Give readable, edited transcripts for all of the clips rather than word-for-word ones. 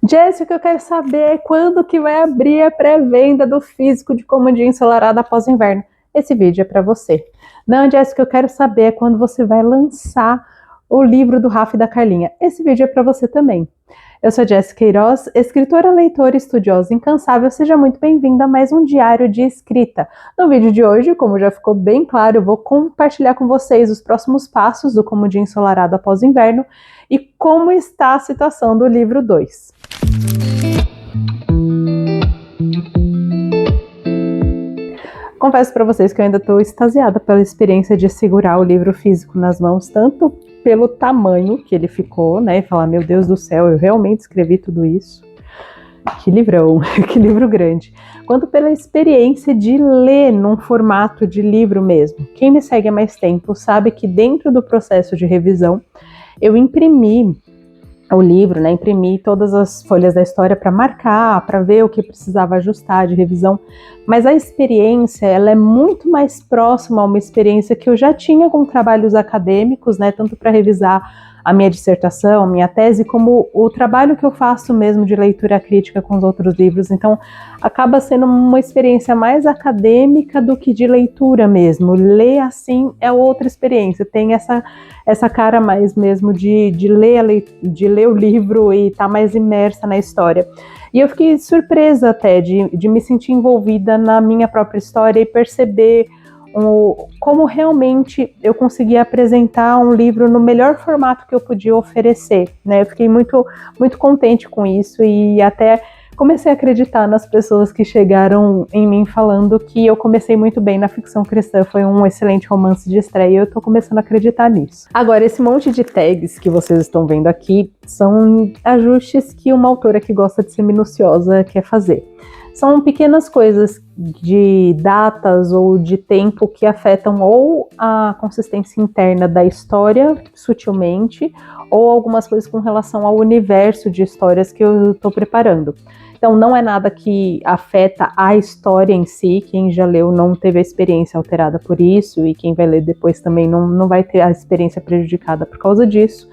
Jéssica, eu quero saber quando que vai abrir a pré-venda do físico de Como um Dia Ensolarado Após o Inverno. Esse vídeo é para você. Não, Jéssica, eu quero saber quando você vai lançar o livro do Rafa e da Carlinha. Esse vídeo é para você também. Eu sou Jéssica Queiroz, escritora, leitora, estudiosa incansável. Seja muito bem-vinda a mais um diário de escrita. No vídeo de hoje, como já ficou bem claro, eu vou compartilhar com vocês os próximos passos do Como um Dia Ensolarado Após o Inverno e como está a situação do livro 2. Confesso para vocês que eu ainda estou extasiada pela experiência de segurar o livro físico nas mãos, tanto pelo tamanho que ele ficou, né, e falar, meu Deus do céu, eu realmente escrevi tudo isso. Que livrão, que livro grande. Quanto pela experiência de ler num formato de livro mesmo. Quem me segue há mais tempo sabe que dentro do processo de revisão, eu imprimi o livro, né, imprimi todas as folhas da história para marcar, para ver o que precisava ajustar de revisão, mas a experiência, ela é muito mais próxima a uma experiência que eu já tinha com trabalhos acadêmicos, né, tanto para revisar a minha dissertação, a minha tese, como o trabalho que eu faço mesmo de leitura crítica com os outros livros. Então, acaba sendo uma experiência mais acadêmica do que de leitura mesmo. Ler assim é outra experiência, tem essa cara mais mesmo de ler o livro e estar mais imersa na história. E eu fiquei surpresa até de me sentir envolvida na minha própria história e perceber como realmente eu consegui apresentar um livro no melhor formato que eu podia oferecer, né? Eu fiquei muito, muito contente com isso e até comecei a acreditar nas pessoas que chegaram em mim falando que eu comecei muito bem na ficção cristã, foi um excelente romance de estreia e eu tô começando a acreditar nisso. Agora, esse monte de tags que vocês estão vendo aqui são ajustes que uma autora que gosta de ser minuciosa quer fazer. São pequenas coisas de datas ou de tempo que afetam ou a consistência interna da história, sutilmente, ou algumas coisas com relação ao universo de histórias que eu estou preparando. Então, não é nada que afeta a história em si, quem já leu não teve a experiência alterada por isso, e quem vai ler depois também não vai ter a experiência prejudicada por causa disso,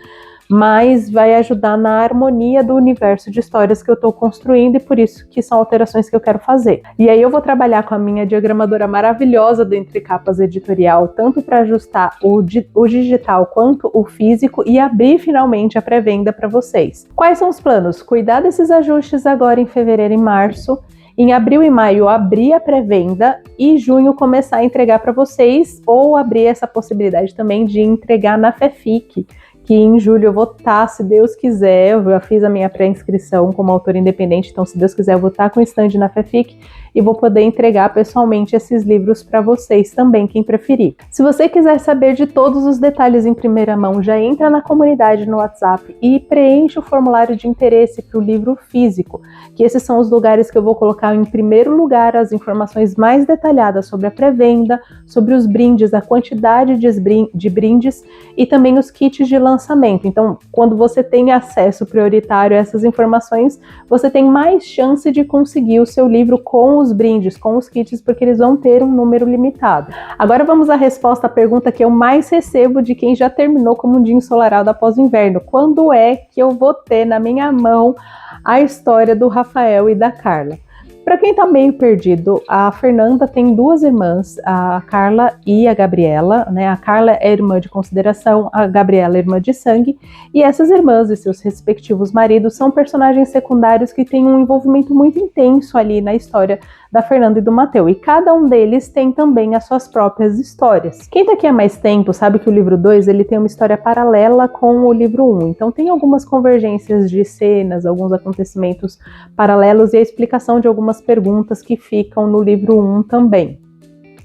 mas vai ajudar na harmonia do universo de histórias que eu estou construindo e por isso que são alterações que eu quero fazer. E aí eu vou trabalhar com a minha diagramadora maravilhosa do Entre Capas Editorial, tanto para ajustar o digital quanto o físico e abrir finalmente a pré-venda para vocês. Quais são os planos? Cuidar desses ajustes agora em fevereiro e março. Em abril e maio, abrir a pré-venda e junho começar a entregar para vocês ou abrir essa possibilidade também de entregar na FEFIC, que em julho eu vou estar, se Deus quiser, eu já fiz a minha pré-inscrição como autora independente, então se Deus quiser eu vou estar com o stand na FEFIC e vou poder entregar pessoalmente esses livros para vocês também, quem preferir. Se você quiser saber de todos os detalhes em primeira mão, já entra na comunidade no WhatsApp e preenche o formulário de interesse para o livro físico, que esses são os lugares que eu vou colocar em primeiro lugar as informações mais detalhadas sobre a pré-venda, sobre os brindes, a quantidade de brindes e também os kits de lançamento. Então, quando você tem acesso prioritário a essas informações, você tem mais chance de conseguir o seu livro com os brindes, com os kits, porque eles vão ter um número limitado. Agora vamos à resposta à pergunta que eu mais recebo de quem já terminou Como um Dia Ensolarado Após o Inverno. Quando é que eu vou ter na minha mão a história do Rafael e da Carla? Para quem tá meio perdido, a Fernanda tem duas irmãs, a Carla e a Gabriela, né? A Carla é irmã de consideração, a Gabriela é irmã de sangue, e essas irmãs e seus respectivos maridos são personagens secundários que têm um envolvimento muito intenso ali na história da Fernanda e do Mateu, e cada um deles tem também as suas próprias histórias. Quem tá aqui há mais tempo sabe que o livro 2 ele tem uma história paralela com o livro 1, então tem algumas convergências de cenas, alguns acontecimentos paralelos e a explicação de algumas perguntas que ficam no livro 1 também,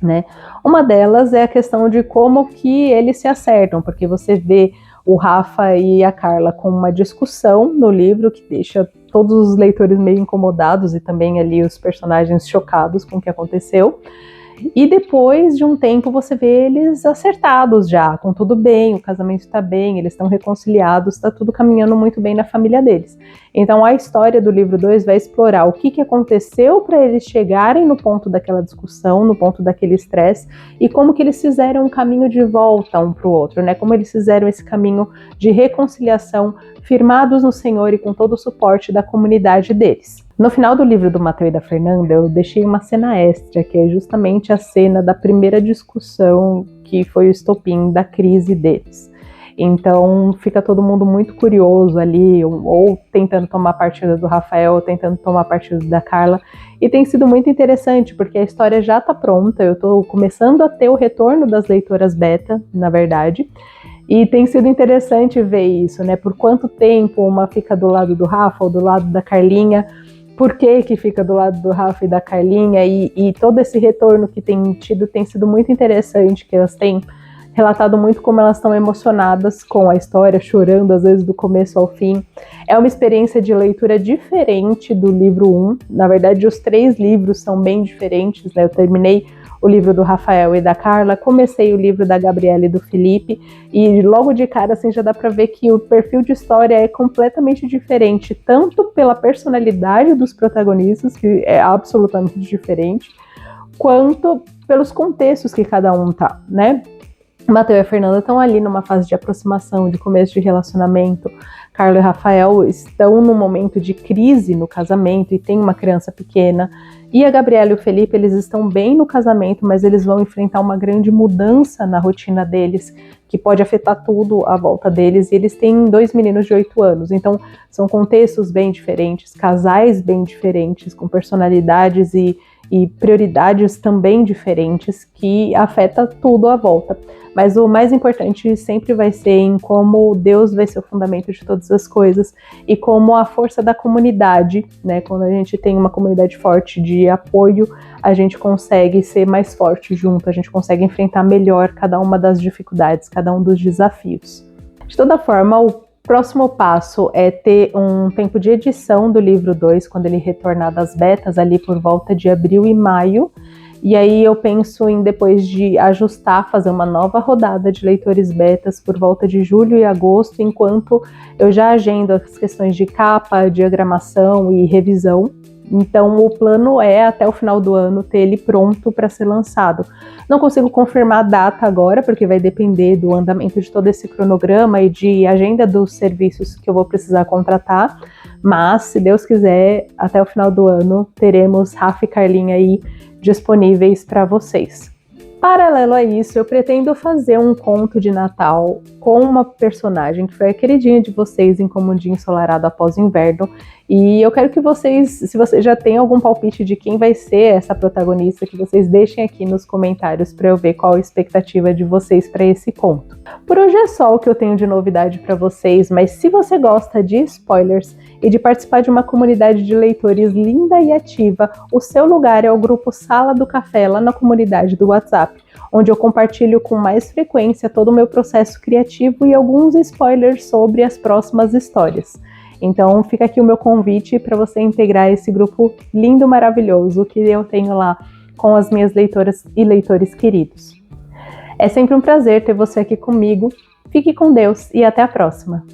né? Uma delas é a questão de como que eles se acertam, porque você vê o Rafa e a Carla com uma discussão no livro que deixa todos os leitores meio incomodados e também ali os personagens chocados com o que aconteceu. E depois de um tempo você vê eles acertados já, com tudo bem, o casamento está bem, eles estão reconciliados, está tudo caminhando muito bem na família deles. Então a história do livro 2 vai explorar o que aconteceu para eles chegarem no ponto daquela discussão, no ponto daquele estresse, e como que eles fizeram um caminho de volta um para o outro, né? Como eles fizeram esse caminho de reconciliação, firmados no Senhor e com todo o suporte da comunidade deles. No final do livro do Mateus e da Fernanda, eu deixei uma cena extra, que é justamente a cena da primeira discussão, que foi o estopim da crise deles. Então fica todo mundo muito curioso ali, ou tentando tomar partida do Rafael, ou tentando tomar partida da Carla, e tem sido muito interessante, porque a história já está pronta, eu estou começando a ter o retorno das leitoras beta, na verdade, e tem sido interessante ver isso, né? Por quanto tempo uma fica do lado do Rafa ou do lado da Carlinha, por que fica do lado do Rafa e da Carlinha, e todo esse retorno que tem tido tem sido muito interessante, que elas têm relatado muito como elas estão emocionadas com a história, chorando às vezes do começo ao fim. É uma experiência de leitura diferente do livro 1, na verdade os 3 livros são bem diferentes, né? Eu terminei o livro do Rafael e da Carla, comecei o livro da Gabriela e do Felipe, e logo de cara assim já dá para ver que o perfil de história é completamente diferente, tanto pela personalidade dos protagonistas, que é absolutamente diferente, quanto pelos contextos que cada um tá, né? Mateus e a Fernanda estão ali numa fase de aproximação, de começo de relacionamento. Carla e Rafael estão num momento de crise no casamento e tem uma criança pequena. E a Gabriela e o Felipe, eles estão bem no casamento, mas eles vão enfrentar uma grande mudança na rotina deles, que pode afetar tudo à volta deles. E eles têm 2 meninos de 8 anos, então são contextos bem diferentes, casais bem diferentes, com personalidades e prioridades também diferentes, que afeta tudo à volta. Mas o mais importante sempre vai ser em como Deus vai ser o fundamento de todas as coisas e como a força da comunidade, né? Quando a gente tem uma comunidade forte de apoio, a gente consegue ser mais forte junto, a gente consegue enfrentar melhor cada uma das dificuldades, cada um dos desafios. De toda forma, o próximo passo é ter um tempo de edição do livro 2, quando ele retornar das betas, ali por volta de abril e maio. E aí eu penso em, depois de ajustar, fazer uma nova rodada de leitores betas por volta de julho e agosto, enquanto eu já agendo as questões de capa, diagramação e revisão. Então o plano é, até o final do ano, ter ele pronto para ser lançado. Não consigo confirmar a data agora, porque vai depender do andamento de todo esse cronograma e de agenda dos serviços que eu vou precisar contratar, mas, se Deus quiser, até o final do ano, teremos Rafa e Carlinha aí disponíveis para vocês. Paralelo a isso, eu pretendo fazer um conto de Natal com uma personagem que foi a queridinha de vocês em Como um Dia Ensolarado Após o Inverno. E eu quero que vocês, se vocês já têm algum palpite de quem vai ser essa protagonista, que vocês deixem aqui nos comentários para eu ver qual a expectativa de vocês para esse conto. Por hoje é só o que eu tenho de novidade para vocês, mas se você gosta de spoilers e de participar de uma comunidade de leitores linda e ativa, o seu lugar é o grupo Sala do Café lá na comunidade do WhatsApp, onde eu compartilho com mais frequência todo o meu processo criativo e alguns spoilers sobre as próximas histórias. Então fica aqui o meu convite para você integrar esse grupo lindo, maravilhoso que eu tenho lá com as minhas leitoras e leitores queridos. É sempre um prazer ter você aqui comigo. Fique com Deus e até a próxima!